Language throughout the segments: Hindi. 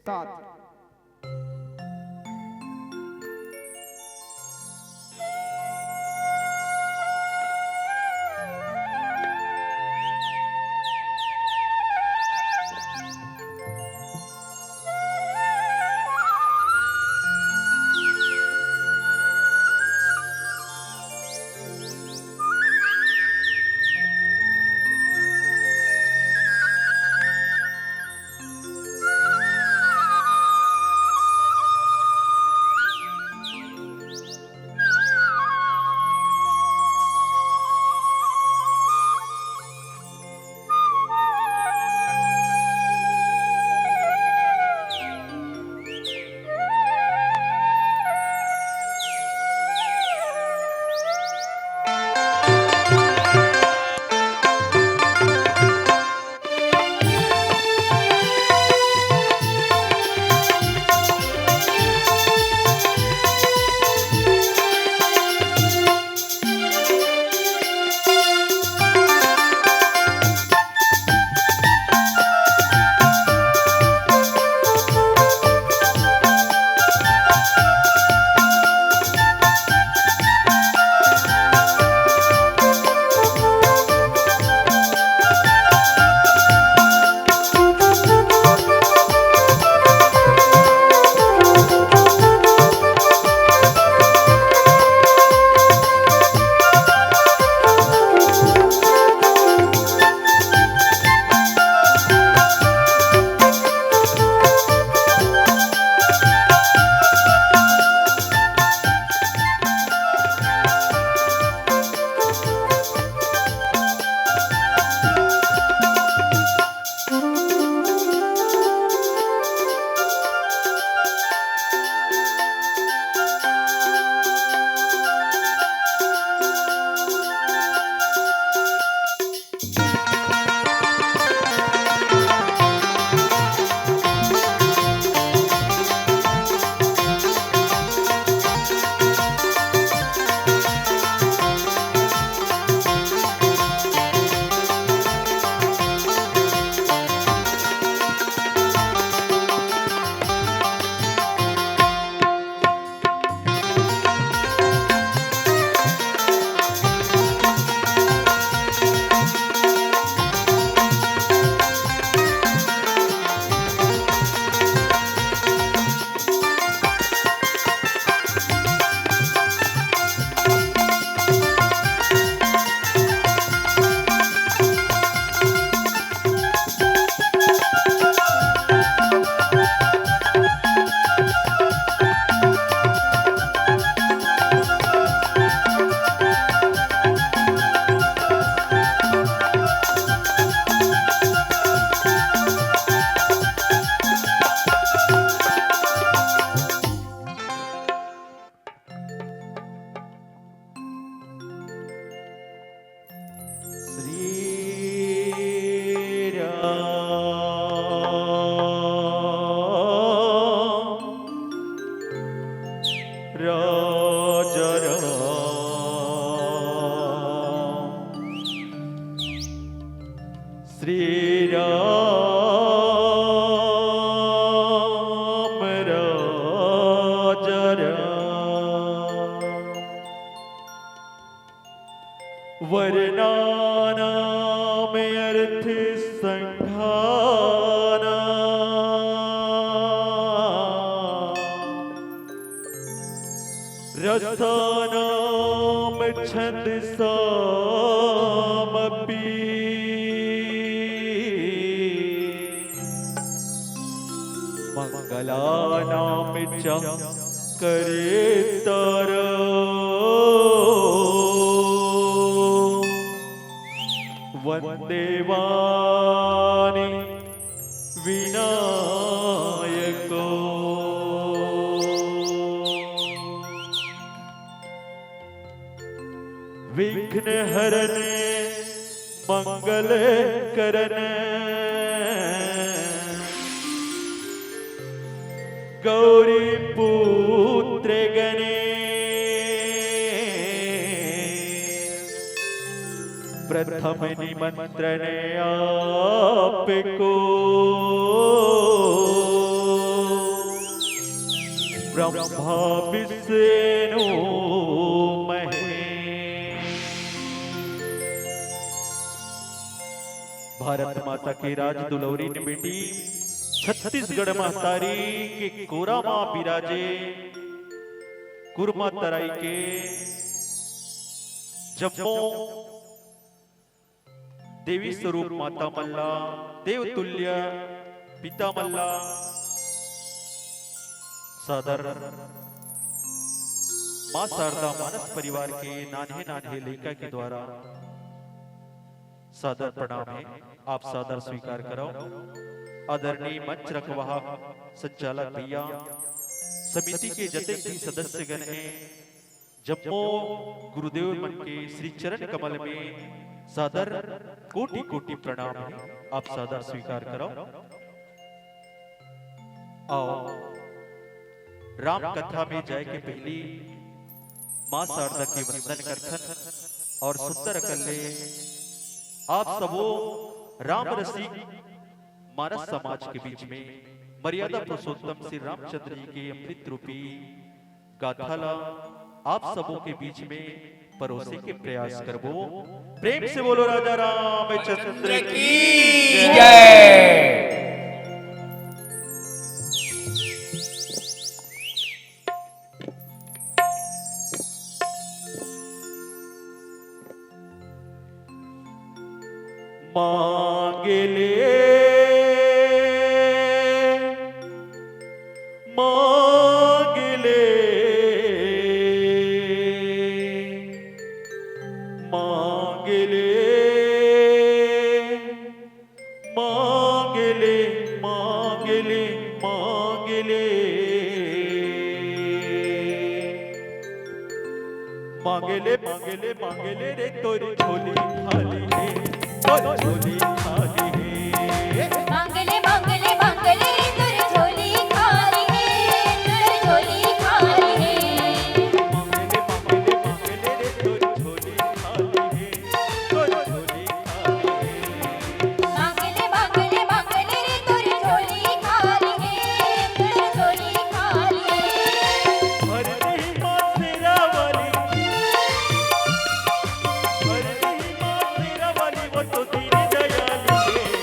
स्टार्ट। श्री राम राज वर्णानाम अर्थ संघाना रसानाम छंद सामपि मंगलानाम च करेतर वंदे वाणी विनायको विघ्न हरन मंगल करन गौरी पुत्र गणेश प्रथम निमंत्रण आपको ब्रह्मा विष्णु महेश। भारत माता के राज दुलौरी ने बेटी छत्तीसगढ़ महतारी के कोरा मां बिराजे कुरमा तराई के जम्मो देवी स्वरूप माता मल्ला देवतुल्य पिता मल्ला सादर मां शारदा मानस परिवार के नान्हे नान्हे लेखा के द्वारा सादर प्रणाम है। आप सादर स्वीकार करो। आदरणीय मंच रखवाह संचालक भैया, समिति के जते भी सदस्यगण हैं, जम्मो गुरुदेव मन के श्री चरण कमल में सादर कोटि कोटि प्रणाम है। आप सादर स्वीकार करो। आओ राम कथा में जाए के पहली मां शारदा के वंदन करथन और सुंदर कल्ले आप सबो राम रसिक मानस समाज के बीच में मर्यादा पुरुषोत्तम श्री रामचंद्र जी के अमृत रूपी गाथाला आप सबों के बीच में परोसे के प्रयास करबो। प्रेम से बोलो राजा रामचंद्र की जय। मांगले मांगले मांगले मांगले मांगले मांगले मांगले मांगले मांगले रे तोरी झोली खाली है, तोरी झोली खाली है। मांगले मांगले मांगले तोरी झोली खाली है, तोरी झोली खाली है। मांगले मांगले मांगले रे तोरी झोली खाली है, तोरी झोली खाली है। मांगले मांगले मांगले रे तोरी झोली खाली है, तोरी झोली खाली है। भर दही मां तेरा वाली, भर दही मां तेरा वाली, वो तो दीन दयाली है।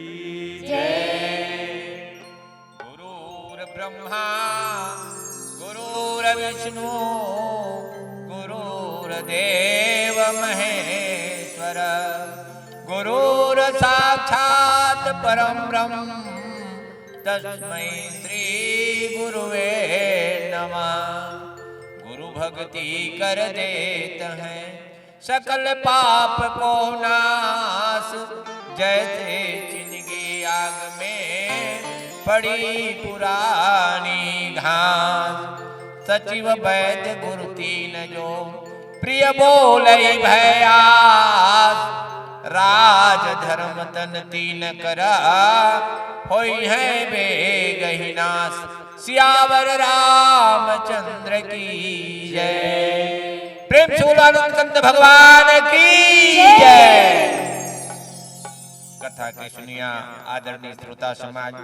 की जय। गुरुर्ब्रह्मा गुरुर्विष्णु गुरुर्देव महेश्वर गुरुर्साक्षात् परं ब्रह्म तस्मै श्री गुरुवे नमः। गुरु भक्ति कर देते हैं सकल पाप को नाश, जैसे जिंदगी आग में पड़ी पुरानी घास। सचिव वैद्य गुरु तीन जो प्रिय बोलई भयास, राज धर्म तन तीन करा होई है बेगहि नाश। सियावर रामचंद्र की जय। प्रेम से बोलो हनुमंत भगवान की जय। कथा के सुनिया आदरणीय श्रोता समाज,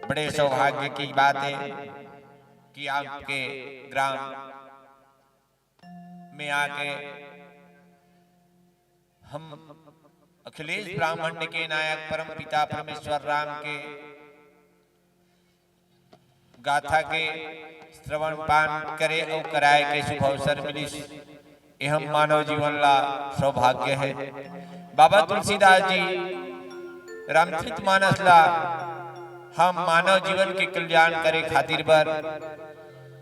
बड़े सौभाग्य की बात है कि आपके ग्राम में आके हम अखिलेश ब्राह्मण्य के नायक परम पिता परमेश्वर राम के गाथा के श्रवण पान करे और कराए के शुभ अवसर मिली। यह मानव जीवन ला सौभाग्य है। बाबा तुलसीदास जी रामचरितमानस ला हम मानव जीवन के कल्याण करे खातिर बर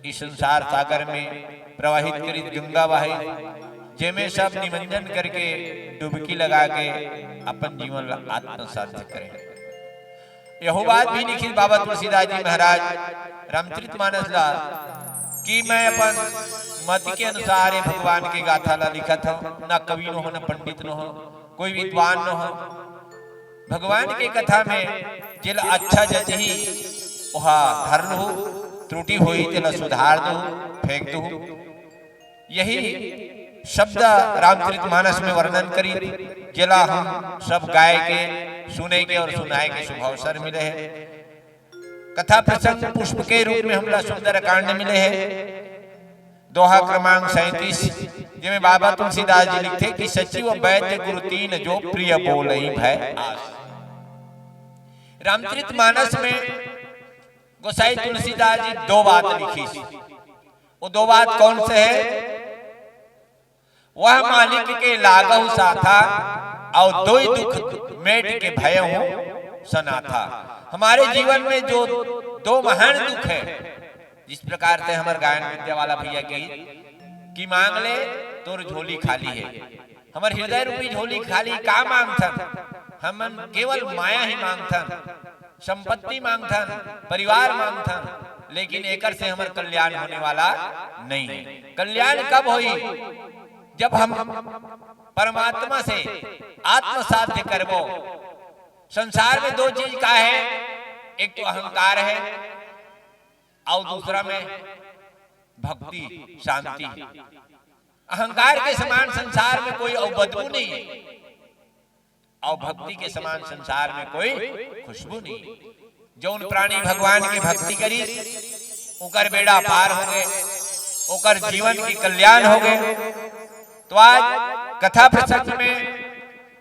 इस संसार सागर में प्रवाहित करी गंगा बहाई, जेमे सब निमंजन करके डुबकी लगा के अपन जीवन ला आत्मसात करें। यह बात भी लिखी बाबा तुलसीदास जी महाराज रामचरितमानस ला कि मैं अपन मत के अनुसार भगवान के गाथा ला लिखत हूं। ना कवि न हो, न पंडित न हो, कोई विद्वान न हो। भगवान के कथा में जिला अच्छा जज ही वहा धर लो, त्रुटि होई तिला सुधार दो, फेंक दो। यही शब्द रामचरितमानस में वर्णन करी, जिला हम सब गाय के सुने के और सुनाए के शुभ अवसर मिले हैं। कथा प्रसंग पुष्प के रूप में हमला सुंदर कांड मिले हैं। दोहा क्रमांक 37 जिसमें बाबा तुलसीदास जी लिखते कि सचिव वैद्य गुरु तीन जो प्रिय बोलई भय आस। रामचरितमानस में गोसाई तुलसीदास जी दो बात लिखी। वो दो बात कौन से है? वह मालिक के लागहु साथा और दो दुख मेट के भय हो सनाथा। हमारे जीवन में जो दो महान दुख है, जिस प्रकार से हमारे गायन विद्या वाला भैया की मांग ले तोर झोली खाली है। हमारे हृदय रूपी झोली खाली का मांगथन? हम केवल माया ही मांगथन, संपत्ति मांगथन, परिवार मांगथन, लेकिन एकर से हमारे कल्याण होने वाला नहीं है। कल्याण कब होई? जब हम परमात्मा से आत्मसाध्य करबो। संसार में दो चीज का है, एक तो अहंकार है और दूसरा में भक्ति शांति। अहंकार के समान संसार में कोई बदबू नहीं है और भक्ति के समान संसार में कोई खुशबू नहीं। जौन प्राणी भगवान की भक्ति करी ओकर बेड़ा पार हो गए, ओकर जीवन की कल्याण हो गए। तो आज कथा प्रसंग में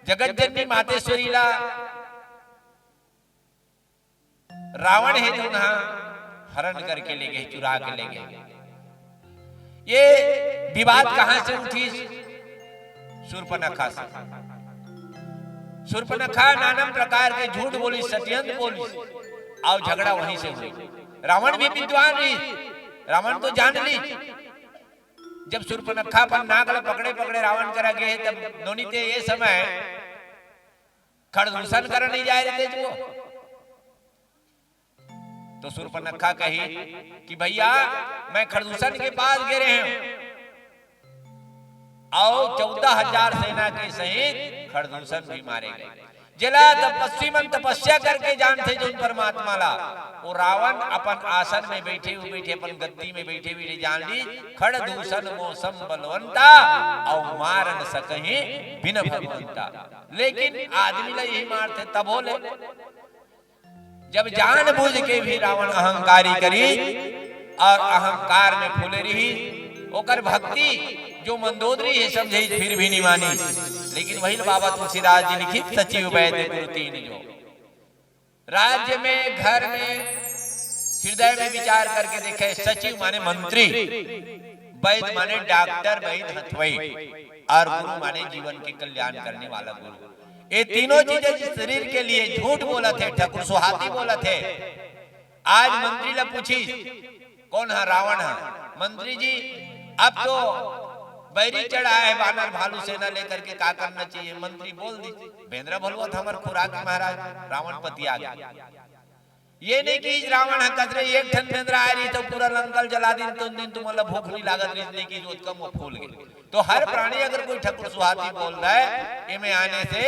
जगत जननी मातेश्वरी ला रावण है जो हरण करके ले गए, चुरा के ले गए। ये विवाद कहां से उठी? शूर्पणखा से। शूर्पणखा नाना प्रकार के झूठ बोली, सत्यंत बोली और झगड़ा वहीं से हुई। रावण भी विद्वान ही, रावण तो जान ली। जब शूर्पणखा पर नागल पकड़े पकड़े रावण करा गए, तब नोनीते ये समय खड़दूषण कर नहीं जा रहे थे जो। तो शूर्पणखा कही कि भैया मैं खड़दूषण के पास गिरे हैं और 14,000 सेना के सहित खड़दूषण भी मारे गए। जिला तपस्वी मन तपस्या करके जानते जो परमात्मा ला, वो रावण अपन आसन में बैठे अपन गद्दी में बैठे हुए जान ली खड़दूषण मौसम बलवंता और मार न सकहीं बिन भगवंता। लेकिन आदमी ला यही मारते तब बोले, जब जानबूझ के भी रावण अहंकारी करी और अहंकार में फूले रही, ओकर भक्ति जो मंदोदरी है समझे फिर भी नहीं मानी। लेकिन वही बाबा तुलसीदास जी लिखित सचिव वैद्य गुरु तीन जो राज्य में घर में हृदय में विचार करके देखे। सचिव माने मंत्री, वैद्य माने डॉक्टर, वैद्य हथवई, और गुरु माने जीवन के कल्याण करने वाला गुरु। ये तीनों चीजें जिस शरीर के लिए झूठ बोला थे, ठाकुर सुहाती बोला थे। आज मंत्री ने पूछी कौन है? रावण है। मंत्री जी अब तो बैरी चढ़ा है वानर भालू सेना लेकर के, क्या करना चाहिए? मंत्री बोल दी भेंद्रा भलुआ था हमारे खुराक महाराज, रावण पति आ गया। ये नहीं कि रावण है कचरे एक ठन भेंद्रा आ रही तो पूरा लंकल जला दिन, तो दिन तुम्हारा भूख नहीं लागत रही की जोत कम वो फूल गए। तो हर प्राणी अगर कोई ठाकुर सुहाती बोल रहा है, इनमें आने से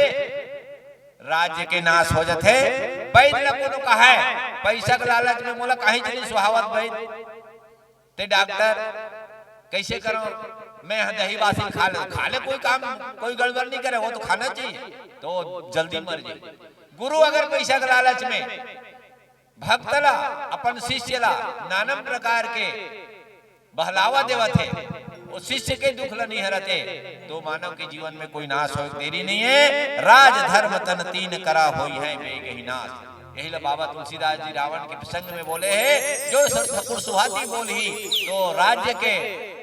राज्य के नाश हो जाते। वैद्य लोगों कहा है पैसा के लालच में मोला कहीं चली सुहावत वैद्य ते डॉक्टर कैसे करो? मैं दही बासी खा ले कोई काम कोई गड़बड़ नहीं करे, वो तो खाना चाहिए तो जल्दी मर जाए। गुरु अगर पैसा के लालच में भक्तला अपन शिष्यला नाना प्रकार के बहलावा देवत है, वो शिष्य के दुख ला नहीं हरते, तो मानव के जीवन में कोई नाश हो देरी नहीं है। राज धर्म तन तीन करा होई है बेगहि नाश। यही ला बाबा तुलसीदास जी रावण के प्रसंग में बोले हैं, जो ठाकुर सुहाती बोली तो राज्य के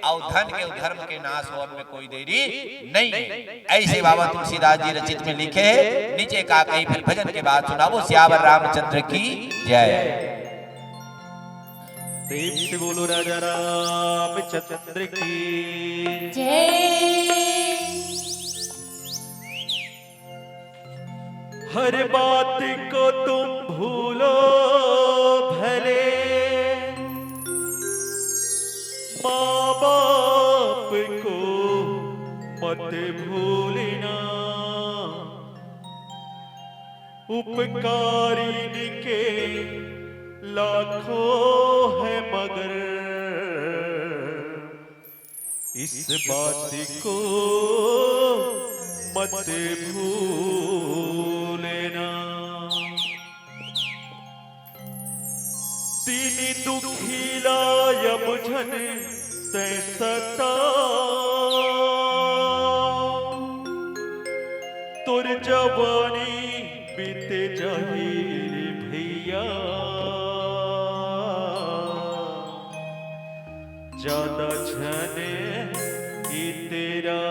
और धन के और धर्म के नाश होने में कोई देरी नहीं है। ऐसे बाबा तुलसीदास जी रचित में लिखे हैं। नीचे का कहीं फिर भजन के बाद सुनावो सियावर रामचंद्र की जय। प्रेम से बोलो राजा रामचंद्र की जय। हर बात को तुम भूलो भले, माँ बाप को मत भूलना, उपकारी के लाखों है मगर इस बात को मत भूलना। दीन दुखीला यमुझन तै सता, तुर जवानी बीते जाहिर भैया, ज्यादा झने की तेरा।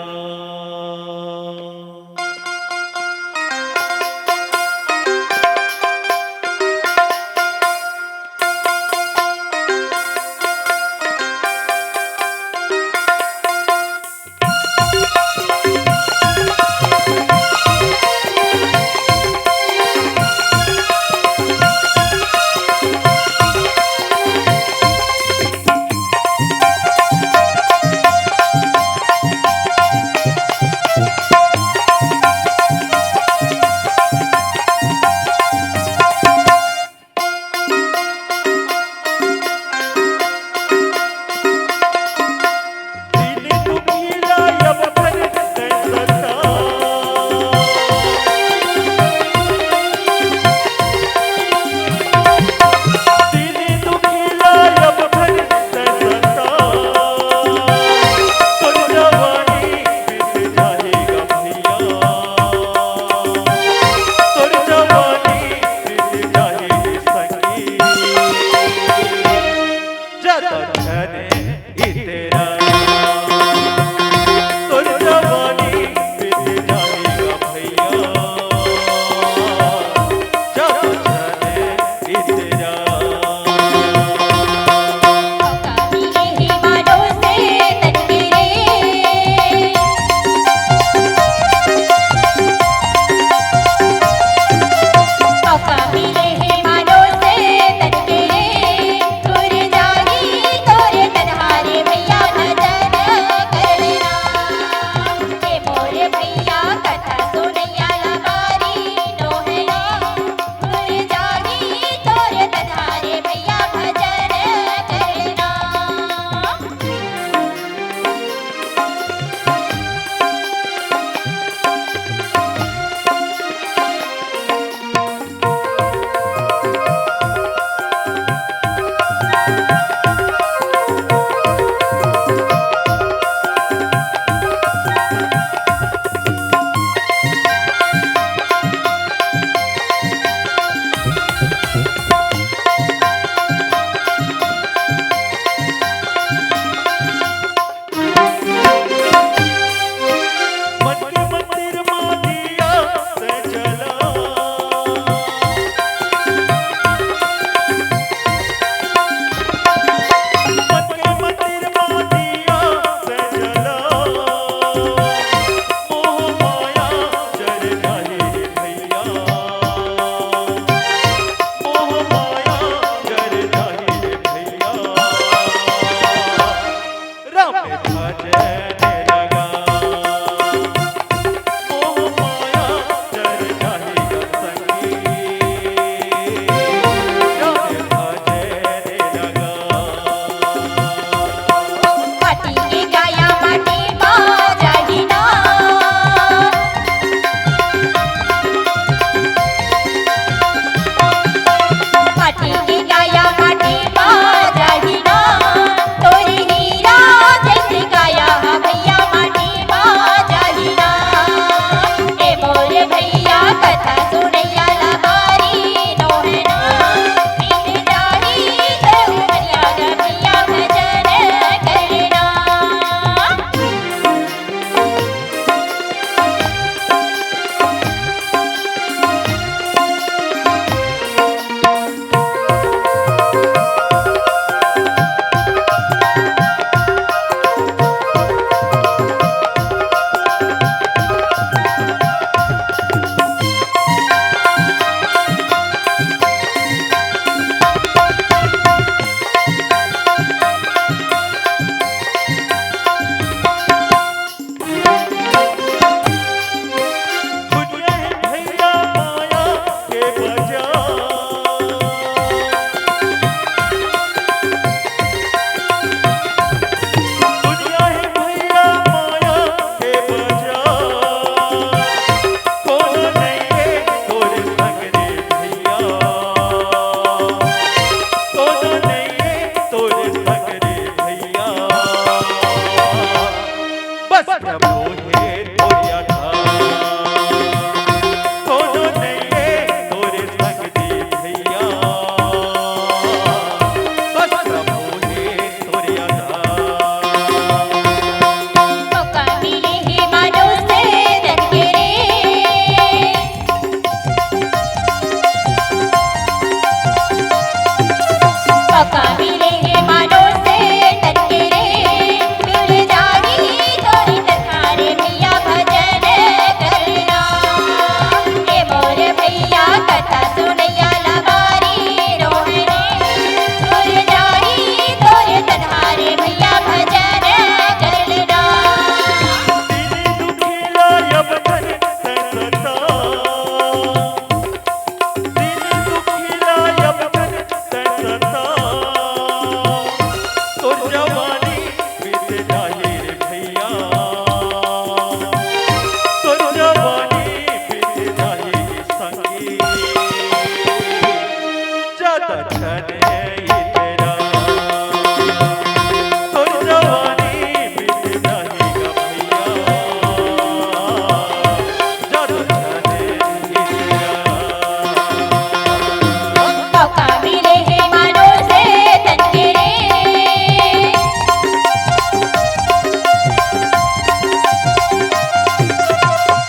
मौका मिले है मानो से तन के रे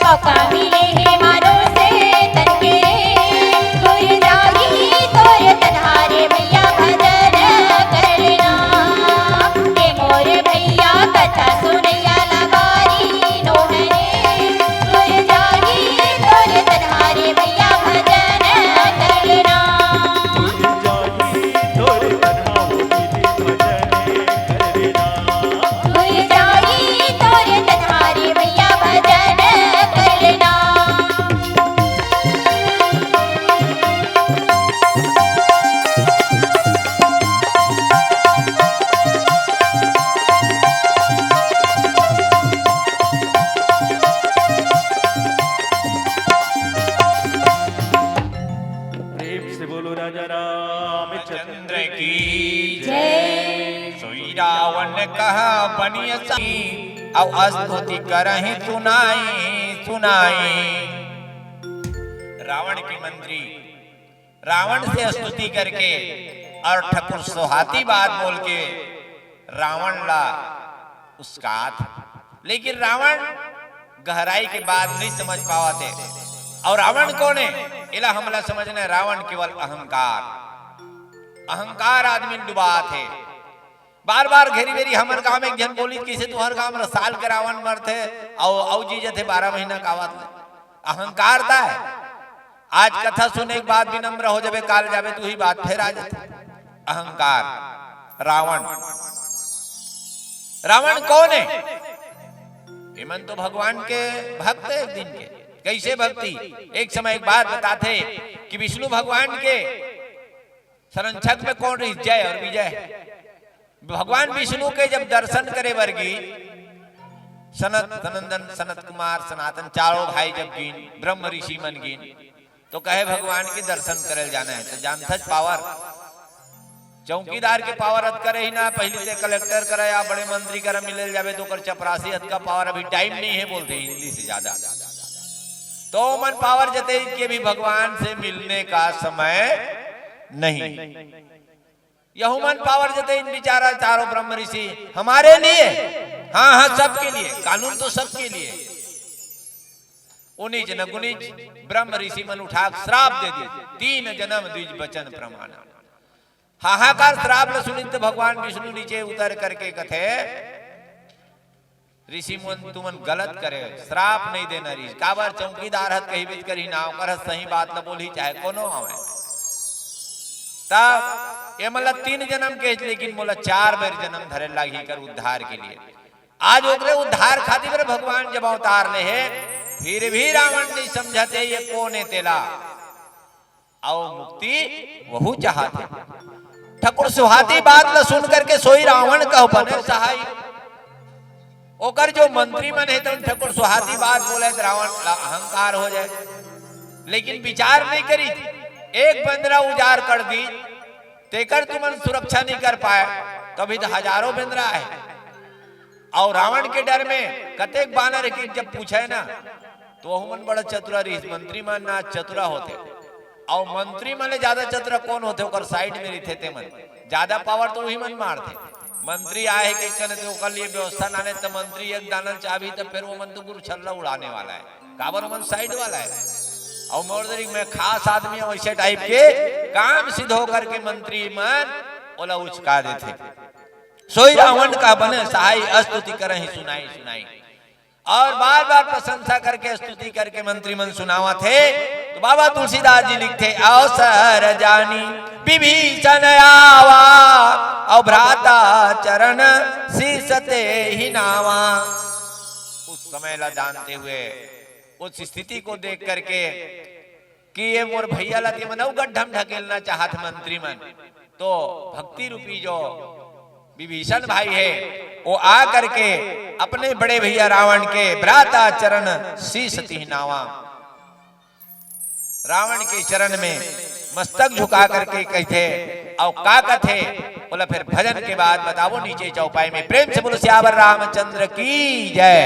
मौका मिले है मानो से तन के गुर जागी तोरे तन्हारे भैया भजन कर लेना हे मोर भैया कथा सुनैया लगारी नोहरे गुर जागी तोरे तन्हारे भैया भजन कर लेना गुर जागी तोरे तन्हारे भैया भजन कर लेना प्रेम से बोलो राजा रामचंद्र की जय सोई रावण कहा बनिय सी अब स्तुति करहि सुनाई रावण की मंत्री रावण से स्तुति करके और ठकुर सुहाती बात बोल के रावण ला उसका लेकिन रावण गहराई के बात नहीं समझ पावा थे। और रावण कौन है? इला हमला समझने रावण केवल अहंकार आदमी डुबा थे। बार बार घेरी बेरी हमर गांव में एक जन बोली किसे तुहर गांव में साल के रावण मरते औ जी जथे 12 महीना कावत अहंकार था है। आज कथा सुने के बाद विनम्र हो जावे, काल जावे तू ही बात फिर आ जाते। अहंकार रावण कौन है? हेमंत तो भगवान के भक्त है। एक दिन के कैसे भक्ति, एक समय एक बात बताते कि विष्णु भगवान के संरक्षक में कौन रही? जय और विजय। भगवान विष्णु के जब दर्शन करे वर्गी सनत सनंदन सनत कुमार सनातन चारों भाई जब गिन ब्रह्म ऋषि मन गिन तो कहे भगवान के दर्शन करे जाना है। तो जानता पावर चौकीदार के पावर अद करे ही ना, पहले से कलेक्टर करे या बड़े मंत्री करे मिले जावे तो कर चपरासी अद का पावर अभी टाइम नहीं है बोलते हिंदी से ज्यादा। तो मन पावर जते कि भी भगवान से मिलने का समय नहीं। यह मन पावर जते इन बिचारा चारों ब्रह्म ऋषि हमारे लिए, हाँ हाँ सबके लिए, कानून तो सबके लिए। उन्नीच न गुनीच ब्रह्म ऋषि मन उठा श्राप दे दिए, 3 जन्म द्विज वचन प्रमाण। हाहाकार श्राप न सुनित भगवान विष्णु नीचे उतर करके कथे ऋषि मन तुमन गलत करे, श्राप नहीं देना ऋषि काबर चौकीदार हत कही बीच करी ना कर सही बात न बोली चाहे कोनो आवे। तब ये मतलब 3 जन्म के, लेकिन मोला 4 बार जन्म धरे लागी कर उद्धार के लिए। आज ओकरे उद्धार खातिर भगवान जब अवतार ले है, फिर भी रावण नहीं समझते ये कौन है तेला और मुक्ति वहु चाहते। ठकुर सुहाती बात न सुन करके सोई रावण कहो बने सहाय। ओकर जो मंत्री मन है तो ठकुर सुहाती बात बोले तो रावण अहंकार हो जाए, लेकिन विचार नहीं करी। एक बंदरा उजार कर दी तेकर तुमन सुरक्षा नहीं कर पाए, कभी तो हजारों बंदरा है। और रावण के डर में कतेक बानर की जब पूछे ना तो मन बड़ा चतुरा रही। मंत्री मन ना चतुरा होते और मंत्री मन ज्यादा चतुरा कौन होते? ओकर साइड में रहते ते मन ज्यादा पावर तो वही मन मारते। मंत्री आए के कने तो ओकर लिए व्यवस्था ना ले तो मंत्री एक दानल चाबी तो फिर वो मन तो गुरु छल्ला उड़ाने वाला है, काबर मन साइड वाला है। और मोरदरी में खास आदमी वैसे टाइप के काम सिद्ध होकर के मंत्री मन ओला उचका देते। सोई रावण का बने सहाय स्तुति करहि सुनाई और बार बार प्रशंसा करके स्तुति करके मंत्री मन सुनावा थे। तो बाबा तुलसीदास जी लिखते अवसर जानी विभीषण आवा और भ्राता चरण शीसते ही नावा। उस समय ला जानते हुए उस स्थिति को देख करके कि ये मोर भैया ला के मनऊ गड्ढम ढकेलना चाहत मंत्री मन, तो भक्ति रूपी जो विभीषण भाई है वो आ करके अपने बड़े भैया रावण के भ्राता चरण शीसती नावा, रावण के चरण में मस्तक झुका करके कहते और का कथे बोला फिर भजन के बाद बताओ नीचे चौपाई में। प्रेम से बोलो सियावर रामचंद्र की जय।